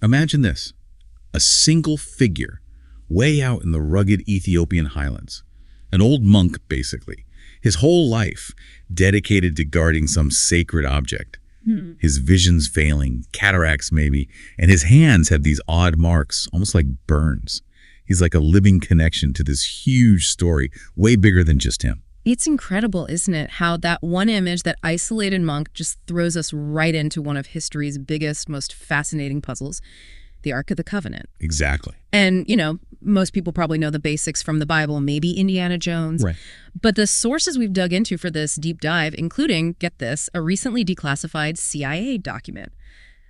Imagine this, a single figure way out in the rugged Ethiopian highlands. An old monk, basically. His whole life dedicated to guarding some sacred object. His vision's failing, cataracts maybe, and his hands have these odd marks, almost like burns. He's like a living connection to this huge story, way bigger than just him. It's incredible, isn't it, how that one image, that isolated monk, just throws us right into one of history's biggest, most fascinating puzzles, the Ark of the Covenant. Exactly. And, most people probably know the basics from the Bible, maybe Indiana Jones. Right. But the sources we've dug into for this deep dive, including, get this, a recently declassified CIA document.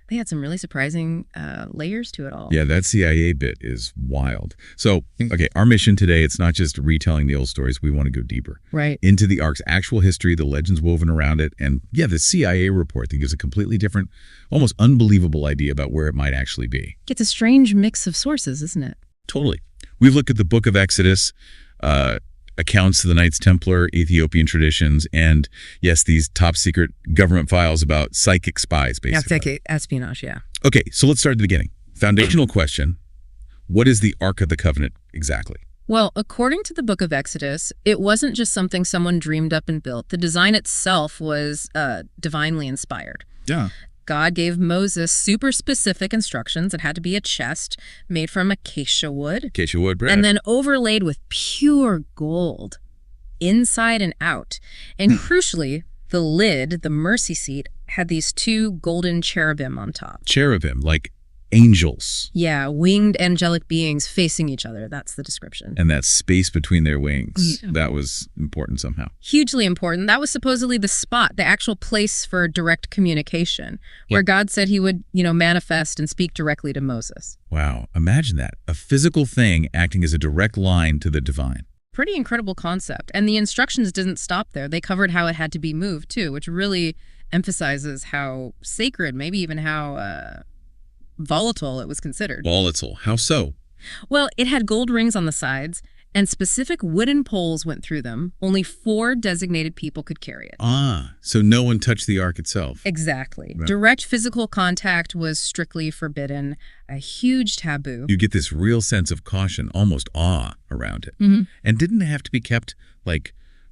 They had some really surprising layers to it all. Yeah, that CIA bit is wild. So, okay, our mission today, it's not just retelling the old stories. We want to go deeper. Right. Into the Ark's actual history, the legends woven around it, and yeah, the CIA report that gives a completely different, almost unbelievable idea about where it might actually be. It's a strange mix of sources, isn't it? Totally. We've looked at the Book of Exodus, accounts of the Knights Templar, Ethiopian traditions, and yes, these top secret government files about psychic spies, basically. Espionage, yeah. Okay, so let's start at the beginning. Foundational question, what is the Ark of the Covenant exactly? Well, according to the Book of Exodus, it wasn't just something someone dreamed up and built. The design itself was divinely inspired. Yeah. God gave Moses super specific instructions. It had to be a chest made from acacia wood. Acacia wood, bread. And then overlaid with pure gold, inside and out. And crucially, the lid, the mercy seat, had these two golden cherubim on top. Cherubim, like angels. Yeah, winged angelic beings facing each other. That's the description. And that space between their wings, that was important somehow. Hugely important. That was supposedly the spot, the actual place for direct communication, where God said he would, manifest and speak directly to Moses. Wow, imagine that. A physical thing acting as a direct line to the divine. Pretty incredible concept. And the instructions didn't stop there. They covered how it had to be moved, too, which really emphasizes how sacred, maybe even how volatile it was considered. Volatile. How so? Well, it had gold rings on the sides, and specific wooden poles went through them. Only 4 designated people could carry it. Ah, so no one touched the Ark itself. Exactly. Right. Direct physical contact was strictly forbidden, a huge taboo. You get this real sense of caution, almost awe around it. And didn't it have to be kept,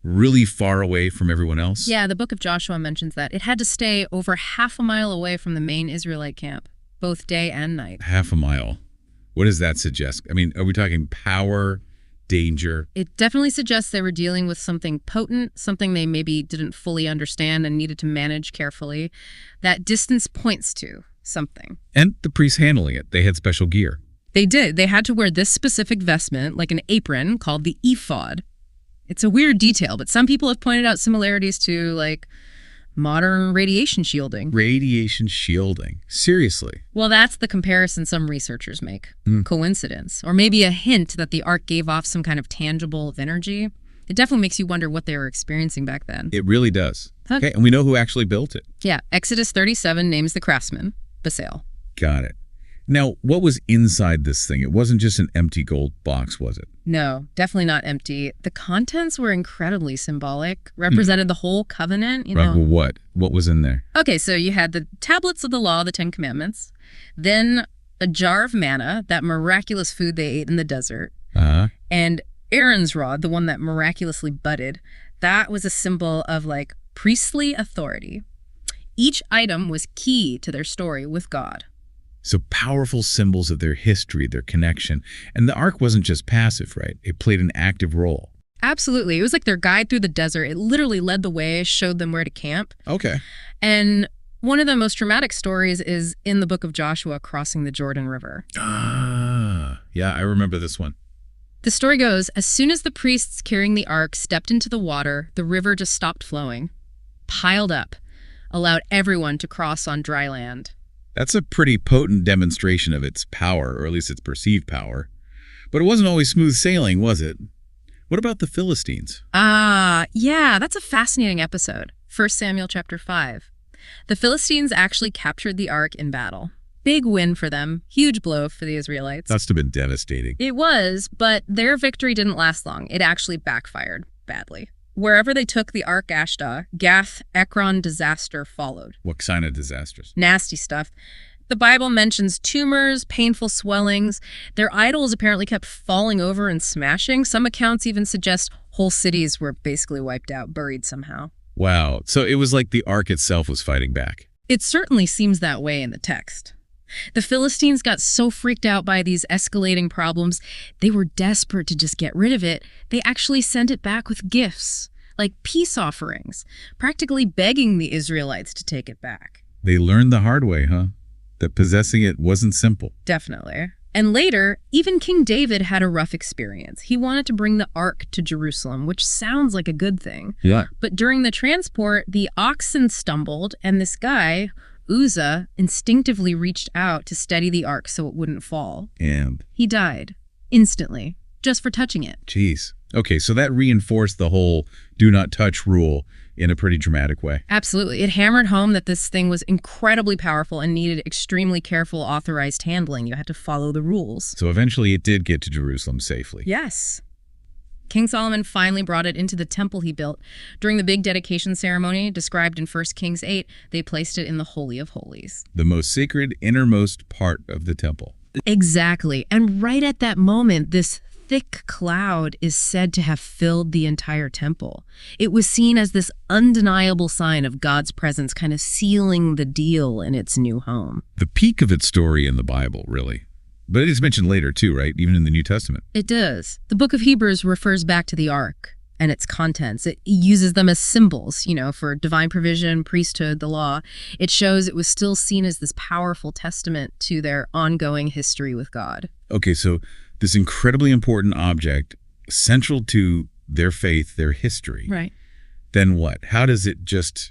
really far away from everyone else? Yeah, the Book of Joshua mentions that. It had to stay over half a mile away from the main Israelite camp, both day and night. Half a mile. What does that suggest? I mean, are we talking power, danger? It definitely suggests they were dealing with something potent, something they maybe didn't fully understand and needed to manage carefully. That distance points to something. And the priests handling it, they had special gear. They did. They had to wear this specific vestment, like an apron called the ephod. It's a weird detail, but some people have pointed out similarities to, modern radiation shielding. Radiation shielding. Seriously. Well, that's the comparison some researchers make. Coincidence. Or maybe a hint that the Ark gave off some kind of tangible energy. It definitely makes you wonder what they were experiencing back then. It really does. Okay, and we know who actually built it. Yeah, Exodus 37 names the craftsman, Basale. Got it. Now, what was inside this thing? It wasn't just an empty gold box, was it? No, definitely not empty. The contents were incredibly symbolic, represented the whole covenant. Right, well, what? What was in there? Okay, so you had the tablets of the law, the 10 Commandments, then a jar of manna, that miraculous food they ate in the desert, and Aaron's rod, the one that miraculously budded. That was a symbol of priestly authority. Each item was key to their story with God. So powerful symbols of their history, their connection. And the Ark wasn't just passive, right? It played an active role. Absolutely. It was like their guide through the desert. It literally led the way, showed them where to camp. Okay. And one of the most dramatic stories is in the Book of Joshua crossing the Jordan River. Ah, yeah, I remember this one. The story goes, as soon as the priests carrying the Ark stepped into the water, the river just stopped flowing, piled up, allowed everyone to cross on dry land. That's a pretty potent demonstration of its power, or at least its perceived power. But it wasn't always smooth sailing, was it? What about the Philistines? Yeah, that's a fascinating episode. 1 Samuel chapter 5. The Philistines actually captured the Ark in battle. Big win for them. Huge blow for the Israelites. That's to have been devastating. It was, but their victory didn't last long. It actually backfired badly. Wherever they took the Ark Ashdah, Gath, Ekron disaster followed. What kind of disasters? Nasty stuff. The Bible mentions tumors, painful swellings. Their idols apparently kept falling over and smashing. Some accounts even suggest whole cities were basically wiped out, buried somehow. Wow. So it was like the Ark itself was fighting back. It certainly seems that way in the text. The Philistines got so freaked out by these escalating problems, they were desperate to just get rid of it. They actually sent it back with gifts, like peace offerings, practically begging the Israelites to take it back. They learned the hard way, huh? That possessing it wasn't simple. Definitely. And later, even King David had a rough experience. He wanted to bring the ark to Jerusalem, which sounds like a good thing. Yeah. But during the transport, the oxen stumbled, and this guy, Uzzah, instinctively reached out to steady the ark so it wouldn't fall. And He died instantly, just for touching it. geez. Okay, so that reinforced the whole do not touch rule in a pretty dramatic way. Absolutely. It hammered home that this thing was incredibly powerful and needed extremely careful, authorized handling. You had to follow the rules. So eventually it did get to Jerusalem safely. Yes. King Solomon finally brought it into the temple he built. During the big dedication ceremony described in 1 Kings 8, they placed it in the Holy of Holies. The most sacred, innermost part of the temple. Exactly. And right at that moment, this thick cloud is said to have filled the entire temple. It was seen as this undeniable sign of God's presence, kind of sealing the deal in its new home. The peak of its story in the Bible, really. But it is mentioned later too, right? Even in the New Testament. It does. The book of Hebrews refers back to the ark and its contents. It uses them as symbols, for divine provision, priesthood, the law. It shows it was still seen as this powerful testament to their ongoing history with God. Okay, so this incredibly important object, central to their faith, their history. Right. Then what? How does it just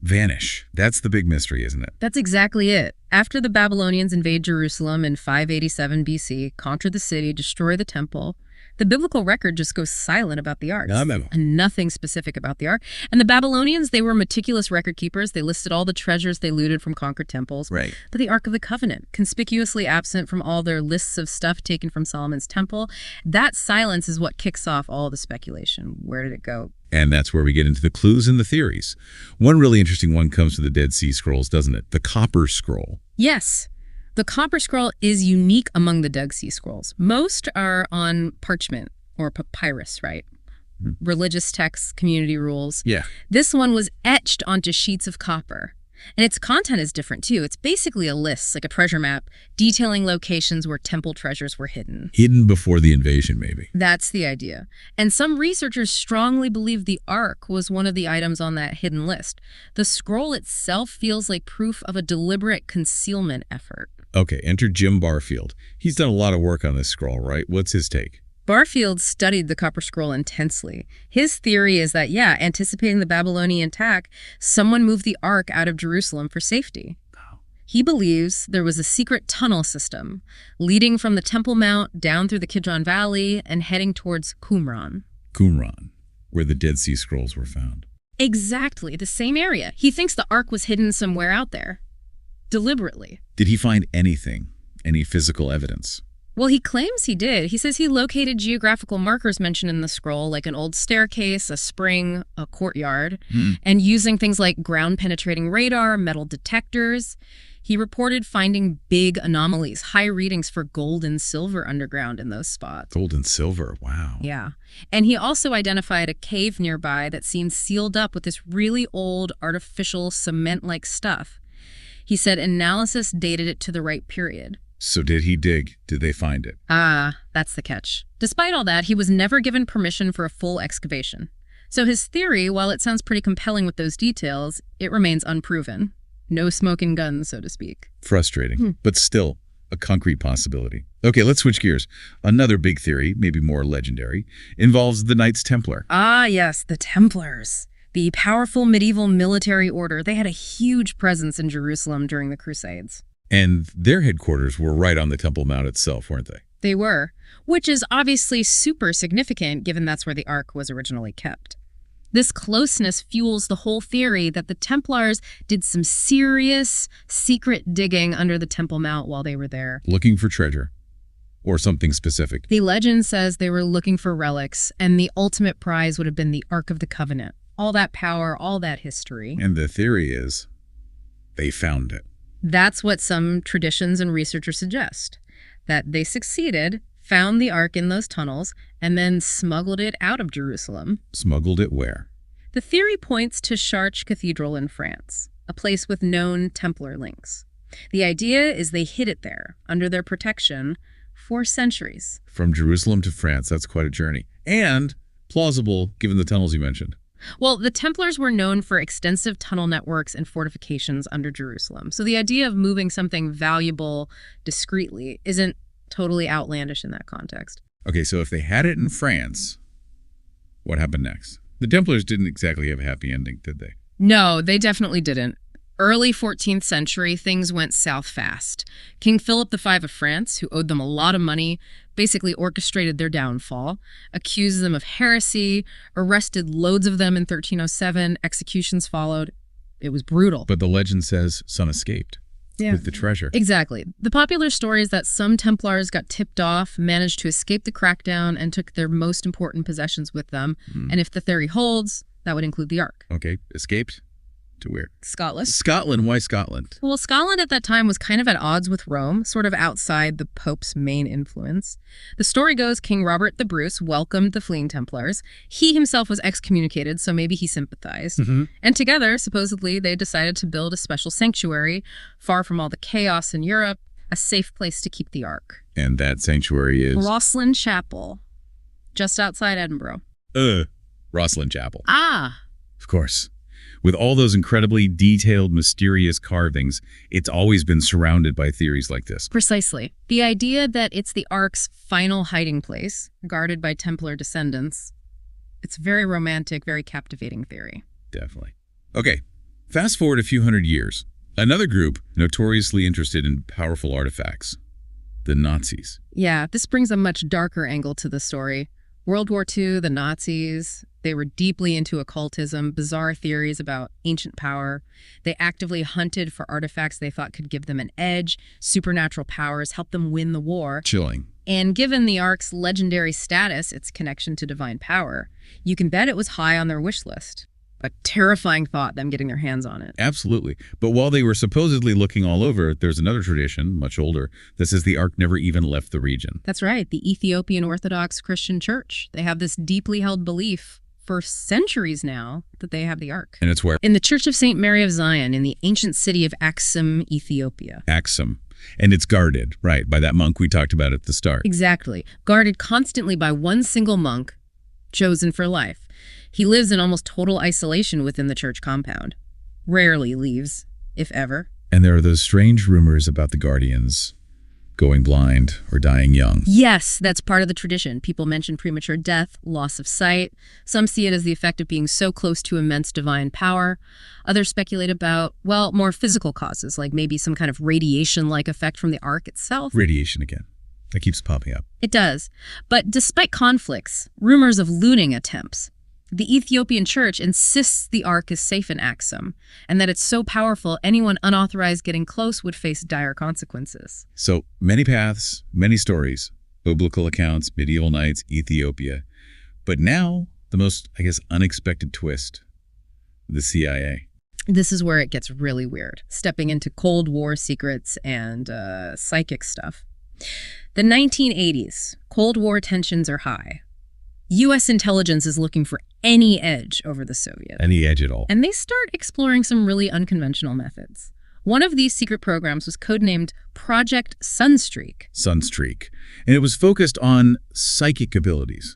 vanish? That's the big mystery, isn't it? That's exactly it. After the Babylonians invade Jerusalem in 587 BC, conquer the city, destroy the temple, the biblical record just goes silent about the ark. And nothing specific about the ark. And the Babylonians, they were meticulous record keepers. They listed all the treasures they looted from conquered temples. Right. But the Ark of the Covenant, conspicuously absent from all their lists of stuff taken from Solomon's temple, that silence is what kicks off all the speculation. Where did it go? And that's where we get into the clues and the theories. One really interesting one comes from the Dead Sea Scrolls, doesn't it? The Copper Scroll. Yes. The Copper Scroll is unique among the Dead Sea Scrolls. Most are on parchment or papyrus, right? Religious texts, community rules. Yeah. This one was etched onto sheets of copper. And its content is different, too. It's basically a list, like a treasure map, detailing locations where temple treasures were hidden. Hidden before the invasion, maybe. That's the idea. And some researchers strongly believe the Ark was one of the items on that hidden list. The scroll itself feels like proof of a deliberate concealment effort. Okay, enter Jim Barfield. He's done a lot of work on this scroll, right? What's his take? Barfield studied the Copper Scroll intensely. His theory is that, anticipating the Babylonian attack, someone moved the Ark out of Jerusalem for safety. He believes there was a secret tunnel system leading from the Temple Mount down through the Kidron Valley and heading towards Qumran. Qumran, where the Dead Sea Scrolls were found. Exactly, the same area. He thinks the Ark was hidden somewhere out there. Deliberately. Did he find anything? Any physical evidence? Well, he claims he did. He says he located geographical markers mentioned in the scroll, like an old staircase, a spring, a courtyard, and using things like ground-penetrating radar, metal detectors. He reported finding big anomalies, high readings for gold and silver underground in those spots. Gold and silver, wow. Yeah. And he also identified a cave nearby that seemed sealed up with this really old, artificial, cement-like stuff. He said analysis dated it to the right period. So did he dig? Did they find it? That's the catch. Despite all that, he was never given permission for a full excavation. So his theory, while it sounds pretty compelling with those details, it remains unproven. No smoking guns, so to speak. Frustrating, but still a concrete possibility. Okay, let's switch gears. Another big theory, maybe more legendary, involves the Knights Templar. Yes, the Templars. The powerful medieval military order. They had a huge presence in Jerusalem during the Crusades. And their headquarters were right on the Temple Mount itself, weren't they? They were, which is obviously super significant given that's where the Ark was originally kept. This closeness fuels the whole theory that the Templars did some serious, secret digging under the Temple Mount while they were there. Looking for treasure. Or something specific. The legend says they were looking for relics, and the ultimate prize would have been the Ark of the Covenant. All that power, all that history. And the theory is they found it. That's what some traditions and researchers suggest, that they succeeded, found the Ark in those tunnels, and then smuggled it out of Jerusalem. Smuggled it where? The theory points to Chartres Cathedral in France, a place with known Templar links. The idea is they hid it there, under their protection, for centuries. From Jerusalem to France, that's quite a journey. And plausible, given the tunnels you mentioned. Well, the Templars were known for extensive tunnel networks and fortifications under Jerusalem. So the idea of moving something valuable discreetly isn't totally outlandish in that context. Okay, so if they had it in France, what happened next? The Templars didn't exactly have a happy ending, did they? No, they definitely didn't. Early 14th century, things went south fast. King Philip V of France, who owed them a lot of money, basically orchestrated their downfall, accused them of heresy, arrested loads of them in 1307, executions followed. It was brutal. But the legend says son escaped with the treasure. Exactly. The popular story is that some Templars got tipped off, managed to escape the crackdown, and took their most important possessions with them. And if the theory holds, that would include the Ark. Okay, escaped? To where? Scotland. Scotland? Why Scotland? Well, Scotland at that time was kind of at odds with Rome, sort of outside the Pope's main influence. The story goes King Robert the Bruce welcomed the fleeing Templars. He himself was excommunicated, so maybe he sympathized. And together, supposedly, they decided to build a special sanctuary, far from all the chaos in Europe, a safe place to keep the Ark. And that sanctuary is? Rosslyn Chapel, just outside Edinburgh. Rosslyn Chapel. Ah! Of course. With all those incredibly detailed, mysterious carvings, it's always been surrounded by theories like this. Precisely. The idea that it's the Ark's final hiding place, guarded by Templar descendants, it's a very romantic, very captivating theory. Definitely. Okay, fast forward a few hundred years. Another group notoriously interested in powerful artifacts, the Nazis. Yeah, this brings a much darker angle to the story. World War II, the Nazis, they were deeply into occultism, bizarre theories about ancient power. They actively hunted for artifacts they thought could give them an edge, supernatural powers, help them win the war. Chilling. And given the Ark's legendary status, its connection to divine power, you can bet it was high on their wish list. A terrifying thought, them getting their hands on it. Absolutely. But while they were supposedly looking all over, there's another tradition, much older, that says the Ark never even left the region. That's right. The Ethiopian Orthodox Christian Church. They have this deeply held belief for centuries now that they have the Ark. And it's where? In the Church of St. Mary of Zion, in the ancient city of Axum, Ethiopia. Axum. And it's guarded, right, by that monk we talked about at the start. Exactly. Guarded constantly by one single monk, chosen for life. He lives in almost total isolation within the church compound. Rarely leaves, if ever. And there are those strange rumors about the guardians going blind or dying young. Yes, that's part of the tradition. People mention premature death, loss of sight. Some see it as the effect of being so close to immense divine power. Others speculate about, well, more physical causes, like maybe some kind of radiation-like effect from the Ark itself. Radiation again. That keeps popping up. It does. But despite conflicts, rumors of looting attempts, the Ethiopian church insists the Ark is safe in Axum, and that it's so powerful anyone unauthorized getting close would face dire consequences. So, many paths, many stories, biblical accounts, medieval knights, Ethiopia. But now, the most, unexpected twist, the CIA. This is where it gets really weird, stepping into Cold War secrets and psychic stuff. The 1980s, Cold War tensions are high. U.S. intelligence is looking for any edge over the Soviets. Any edge at all. And they start exploring some really unconventional methods. One of these secret programs was codenamed Project Sunstreak. Sunstreak. And it was focused on psychic abilities.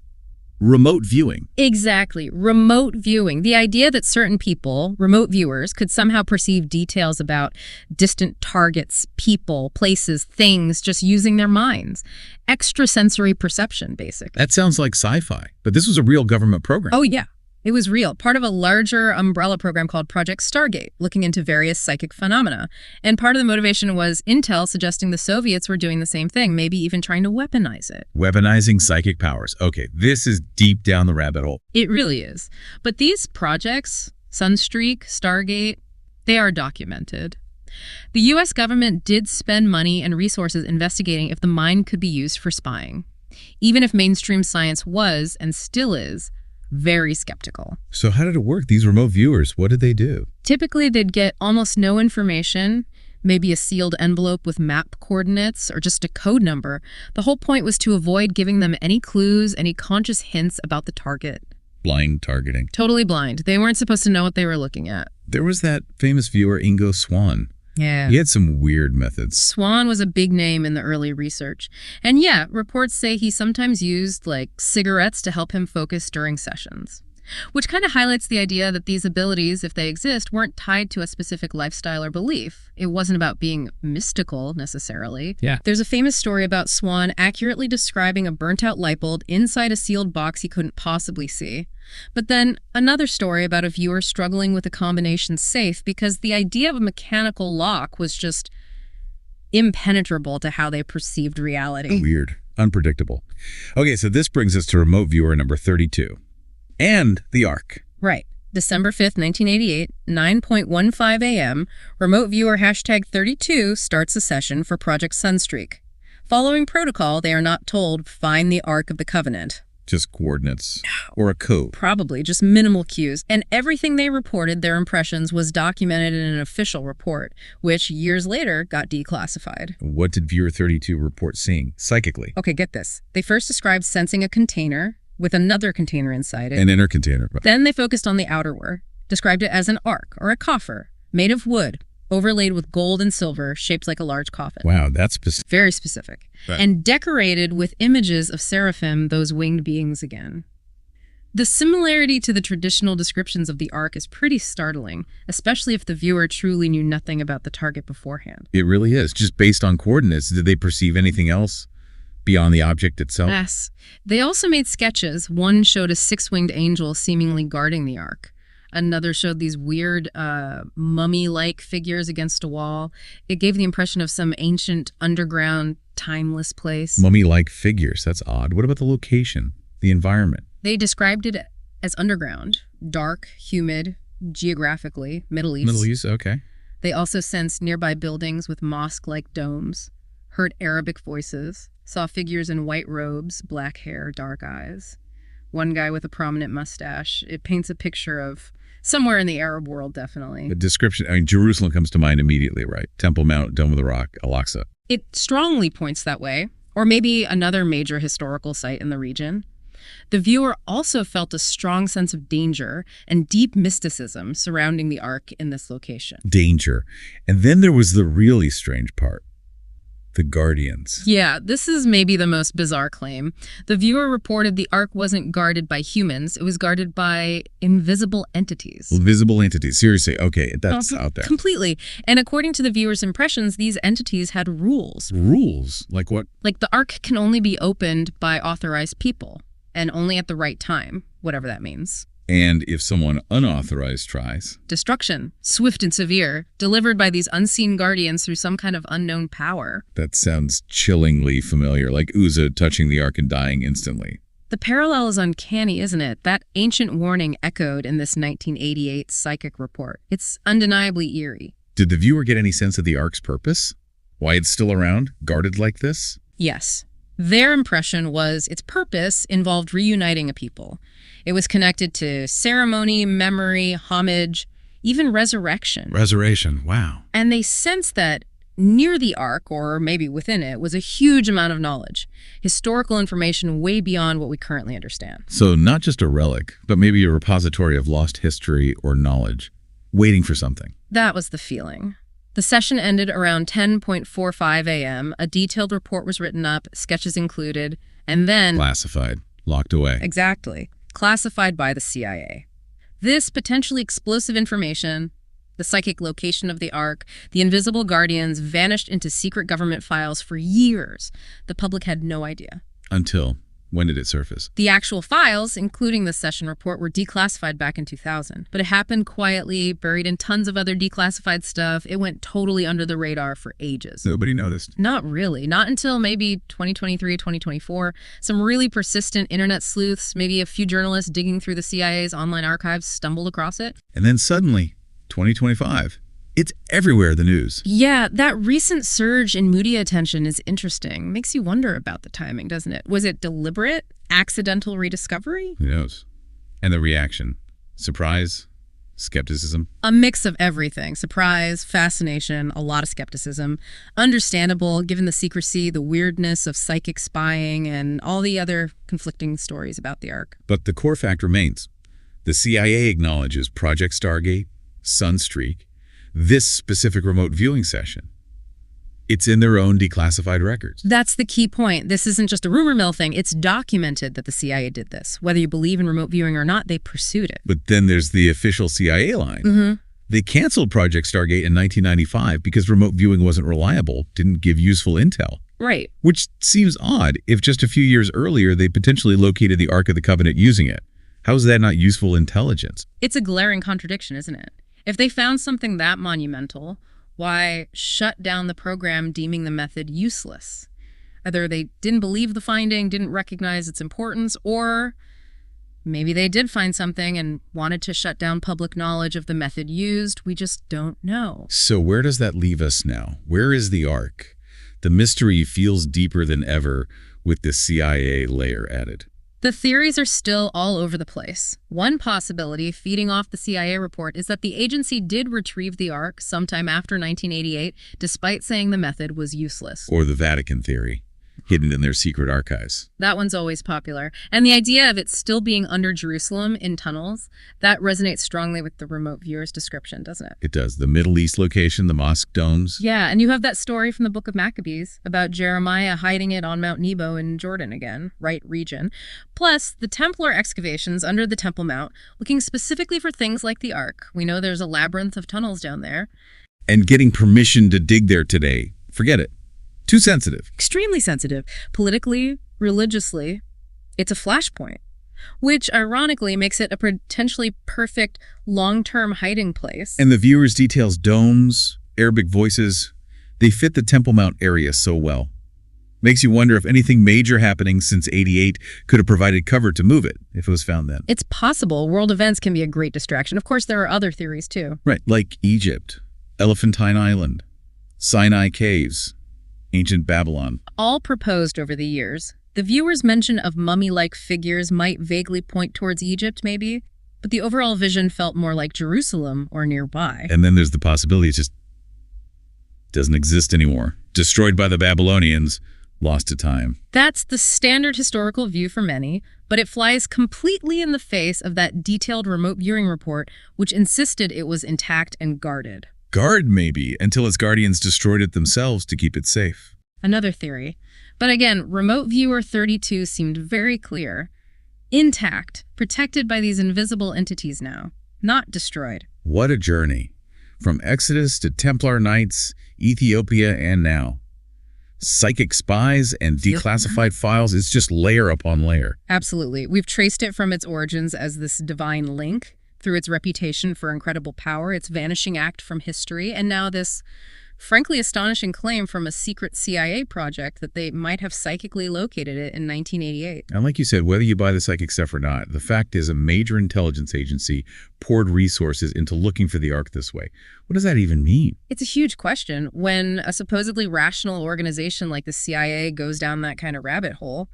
Remote viewing. Exactly. Remote viewing. The idea that certain people, remote viewers, could somehow perceive details about distant targets, people, places, things, just using their minds. Extrasensory perception, basically. That sounds like sci-fi, but this was a real government program. Oh, yeah. It was real, part of a larger umbrella program called Project Stargate, looking into various psychic phenomena. And part of the motivation was intel suggesting the Soviets were doing the same thing, maybe even trying to weaponize it. Weaponizing psychic powers. Okay, this is deep down the rabbit hole. It really is. But these projects, Sunstreak, Stargate, they are documented. The U.S. government did spend money and resources investigating if the mind could be used for spying, even if mainstream science was, and still is, very skeptical. So how did it work? These remote viewers, what did they do? Typically, they'd get almost no information. maybe a sealed envelope with map coordinates or just a code number. The whole point was to avoid giving them any clues, any conscious hints about the target. Blind targeting. Totally blind. They weren't supposed to know what they were looking at. There was that famous viewer, Ingo Swann. Yeah. He had some weird methods. Swann was a big name in the early research. And yeah, reports say he sometimes used, cigarettes to help him focus during sessions. Which kind of highlights the idea that these abilities, if they exist, weren't tied to a specific lifestyle or belief. It wasn't about being mystical, necessarily. Yeah. There's a famous story about Swann accurately describing a burnt-out light bulb inside a sealed box he couldn't possibly see. But then another story about a viewer struggling with a combination safe because the idea of a mechanical lock was just impenetrable to how they perceived reality. Weird. Unpredictable. Okay, so this brings us to remote viewer number 32. And the Ark. Right. December 5th, 1988, 9:15 a.m., remote viewer #32 starts a session for Project Sunstreak. Following protocol, they are not told, find the Ark of the Covenant. Just coordinates. Or a code. Probably, just minimal cues. And everything they reported, their impressions, was documented in an official report, which years later got declassified. What did viewer 32 report seeing psychically? Okay, get this. They first described sensing a container with another container inside it. An inner container. Then they focused on the outerware, described it as an ark or a coffer made of wood, overlaid with gold and silver, shaped like a large coffin. Wow, that's specific. Very specific. Right. And decorated with images of seraphim, those winged beings again. The similarity to the traditional descriptions of the ark is pretty startling, especially if the viewer truly knew nothing about the target beforehand. It really is. Just based on coordinates, did they perceive anything else beyond the object itself? Yes. They also made sketches. One showed a six-winged angel seemingly guarding the ark. Another showed these weird mummy-like figures against a wall. It gave the impression of some ancient, underground, timeless place. Mummy-like figures. That's odd. What about the location, the environment? They described it as underground, dark, humid, geographically, Middle East. Middle East, okay. They also sensed nearby buildings with mosque-like domes, heard Arabic voices, saw figures in white robes, black hair, dark eyes. One guy with a prominent mustache. It paints a picture of somewhere in the Arab world, definitely. The description, Jerusalem comes to mind immediately, right? Temple Mount, Dome of the Rock, Al-Aqsa. It strongly points that way, or maybe another major historical site in the region. The viewer also felt a strong sense of danger and deep mysticism surrounding the ark in this location. Danger. And then there was the really strange part. The Guardians. Yeah, this is maybe the most bizarre claim. The viewer reported the ark wasn't guarded by humans. It was guarded by invisible entities. Invisible entities. Seriously. Okay, that's out there. Completely. And according to the viewer's impressions, these entities had rules. Rules? Like what? Like the ark can only be opened by authorized people, and only at the right time, whatever that means. And if someone unauthorized tries? Destruction, swift and severe, delivered by these unseen guardians through some kind of unknown power. That sounds chillingly familiar, like Uzzah touching the ark and dying instantly. The parallel is uncanny, isn't it? That ancient warning echoed in this 1988 psychic report. It's undeniably eerie. Did the viewer get any sense of the ark's purpose? Why it's still around, guarded like this? Yes. Their impression was its purpose involved reuniting a people. It was connected to ceremony, memory, homage, even resurrection. Resurrection, wow. And they sensed that near the ark, or maybe within it, was a huge amount of knowledge. Historical information way beyond what we currently understand. So not just a relic, but maybe a repository of lost history or knowledge, waiting for something. That was the feeling. The session ended around 10:45 a.m. A detailed report was written up, sketches included, and then... Classified, locked away. Exactly. Classified by the CIA. This potentially explosive information, the psychic location of the ark, the invisible guardians, vanished into secret government files for years. The public had no idea. Until, when did it surface? The actual files, including the session report, were declassified back in 2000. But it happened quietly, buried in tons of other declassified stuff. It went totally under the radar for ages. Nobody noticed. Not really. Not until maybe 2023, 2024. Some really persistent internet sleuths, maybe a few journalists digging through the CIA's online archives, stumbled across it. And then suddenly, 2025, it's everywhere, the news. Yeah, that recent surge in media attention is interesting. Makes you wonder about the timing, doesn't it? Was it deliberate? Accidental rediscovery? Who knows? And the reaction? Surprise? Skepticism? A mix of everything. Surprise, fascination, a lot of skepticism. Understandable, given the secrecy, the weirdness of psychic spying, and all the other conflicting stories about the Ark. But the core fact remains. The CIA acknowledges Project Stargate, Sunstreak, this specific remote viewing session. It's in their own declassified records. That's the key point. This isn't just a rumor mill thing. It's documented that the CIA did this. Whether you believe in remote viewing or not, they pursued it. But then there's the official CIA line. They canceled Project Stargate in 1995 because remote viewing wasn't reliable, didn't give useful intel. Right. Which seems odd if just a few years earlier they potentially located the Ark of the Covenant using it. How is that not useful intelligence? It's a glaring contradiction, isn't it? If they found something that monumental, why shut down the program deeming the method useless? Either they didn't believe the finding, didn't recognize its importance, or maybe they did find something and wanted to shut down public knowledge of the method used. We just don't know. So where does that leave us now? Where is the Ark? The mystery feels deeper than ever with the CIA layer added. The theories are still all over the place. One possibility, feeding off the CIA report, is that the agency did retrieve the Ark sometime after 1988, despite saying the method was useless. Or the Vatican theory, hidden in their secret archives. That one's always popular. And the idea of it still being under Jerusalem in tunnels, that resonates strongly with the remote viewer's description, doesn't it? It does. The Middle East location, the mosque domes. Yeah, and you have that story from the Book of Maccabees about Jeremiah hiding it on Mount Nebo in Jordan again, right region. Plus, the Templar excavations under the Temple Mount, looking specifically for things like the Ark. We know there's a labyrinth of tunnels down there. And getting permission to dig there today, forget it. Too sensitive. Extremely sensitive. Politically, religiously, it's a flashpoint, which ironically makes it a potentially perfect long-term hiding place. And the viewers details domes, Arabic voices, they fit the Temple Mount area so well. Makes you wonder if anything major happening since '88 could have provided cover to move it if it was found then. It's possible. World events can be a great distraction. Of course, there are other theories too. Right, like Egypt, Elephantine Island, Sinai Caves, ancient Babylon. All proposed over the years. The viewer's mention of mummy-like figures might vaguely point towards Egypt, maybe, but the overall vision felt more like Jerusalem or nearby. And then there's the possibility it just doesn't exist anymore. Destroyed by the Babylonians, lost to time. That's the standard historical view for many, but it flies completely in the face of that detailed remote viewing report, which insisted it was intact and guarded. Guard, maybe, until its guardians destroyed it themselves to keep it safe. Another theory. But again, Remote Viewer 32 seemed very clear. Intact, protected by these invisible entities now, not destroyed. What a journey. From Exodus to Templar Knights, Ethiopia, and now. Psychic spies and declassified files, it's just layer upon layer. Absolutely. We've traced it from its origins as this divine link, through its reputation for incredible power, its vanishing act from history, and now this frankly astonishing claim from a secret CIA project that they might have psychically located it in 1988. And like you said, whether you buy the psychic stuff or not, the fact is a major intelligence agency poured resources into looking for the Ark this way. What does that even mean? It's a huge question. When a supposedly rational organization like the CIA goes down that kind of rabbit hole,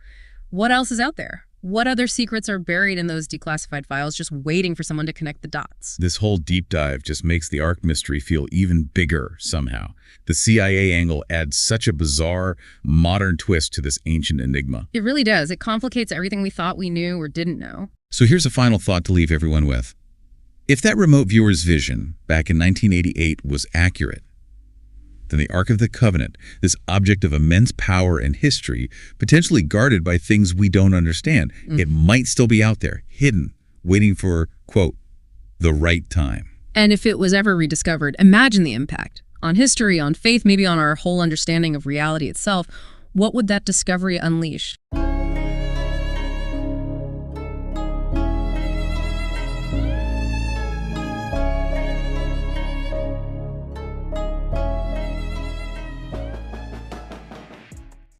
what else is out there? What other secrets are buried in those declassified files just waiting for someone to connect the dots? This whole deep dive just makes the Ark mystery feel even bigger somehow. The CIA angle adds such a bizarre, modern twist to this ancient enigma. It really does. It complicates everything we thought we knew or didn't know. So here's a final thought to leave everyone with. If that remote viewer's vision back in 1988 was accurate, then the Ark of the Covenant, this object of immense power and history, potentially guarded by things we don't understand, it might still be out there, hidden, waiting for, quote, the right time. And if it was ever rediscovered, imagine the impact on history, on faith, maybe on our whole understanding of reality itself. What would that discovery unleash?